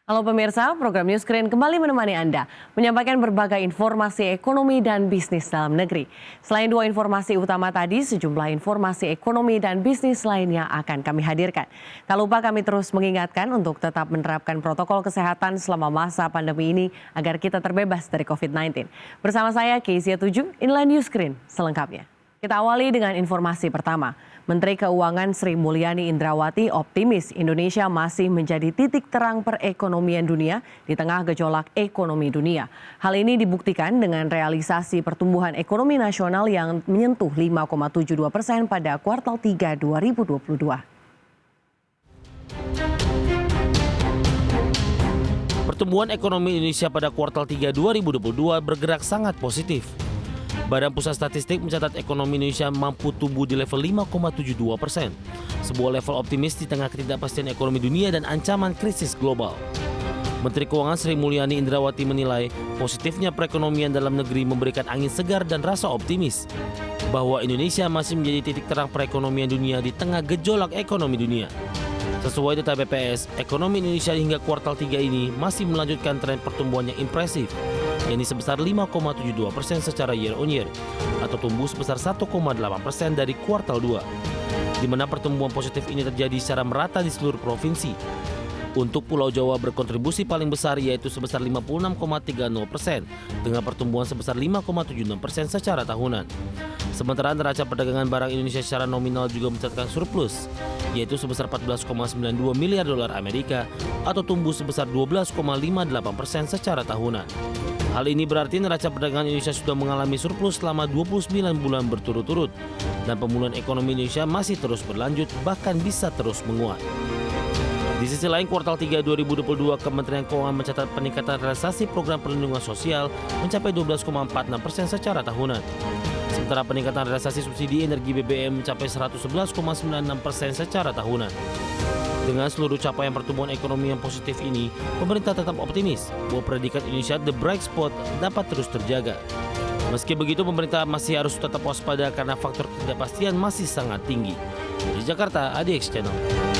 Halo pemirsa, program Newscreen kembali menemani Anda, menyampaikan berbagai informasi ekonomi dan bisnis dalam negeri. Selain dua informasi utama tadi, sejumlah informasi ekonomi dan bisnis lainnya akan kami hadirkan. Tak lupa kami terus mengingatkan untuk tetap menerapkan protokol kesehatan selama masa pandemi ini agar kita terbebas dari COVID-19. Bersama saya, Kezia 7, inilah Newscreen selengkapnya. Kita awali dengan informasi pertama. Menteri Keuangan Sri Mulyani Indrawati optimis Indonesia masih menjadi titik terang perekonomian dunia di tengah gejolak ekonomi dunia. Hal ini dibuktikan dengan realisasi pertumbuhan ekonomi nasional yang menyentuh 5,72% pada kuartal 3 2022. Pertumbuhan ekonomi Indonesia pada kuartal 3 2022 bergerak sangat positif. Badan Pusat Statistik mencatat ekonomi Indonesia mampu tumbuh di level 5,72%, sebuah level optimis di tengah ketidakpastian ekonomi dunia dan ancaman krisis global. Menteri Keuangan Sri Mulyani Indrawati menilai positifnya perekonomian dalam negeri memberikan angin segar dan rasa optimis bahwa Indonesia masih menjadi titik terang perekonomian dunia di tengah gejolak ekonomi dunia. Sesuai data BPS, ekonomi Indonesia hingga kuartal 3 ini masih melanjutkan tren pertumbuhan yang impresif, yakni sebesar 5,72% secara year on year, atau tumbuh sebesar 1,8% dari kuartal 2, di mana pertumbuhan positif ini terjadi secara merata di seluruh provinsi. Untuk Pulau Jawa berkontribusi paling besar yaitu sebesar 56,30% dengan pertumbuhan sebesar 5,76% secara tahunan. Sementara neraca perdagangan barang Indonesia secara nominal juga mencatatkan surplus, yaitu sebesar 14,92 miliar dolar Amerika atau tumbuh sebesar 12,58% secara tahunan. Hal ini berarti neraca perdagangan Indonesia sudah mengalami surplus selama 29 bulan berturut-turut dan pemulihan ekonomi Indonesia masih terus berlanjut bahkan bisa terus menguat. Di sisi lain, kuartal 3 2022, Kementerian Keuangan mencatat peningkatan realisasi program perlindungan sosial mencapai 12,46% secara tahunan. Sementara peningkatan realisasi subsidi energi BBM mencapai 111,96% secara tahunan. Dengan seluruh capaian pertumbuhan ekonomi yang positif ini, pemerintah tetap optimis bahwa predikat Indonesia The Bright Spot dapat terus terjaga. Meski begitu, pemerintah masih harus tetap waspada karena faktor ketidakpastian masih sangat tinggi. Di Jakarta, ADX Channel.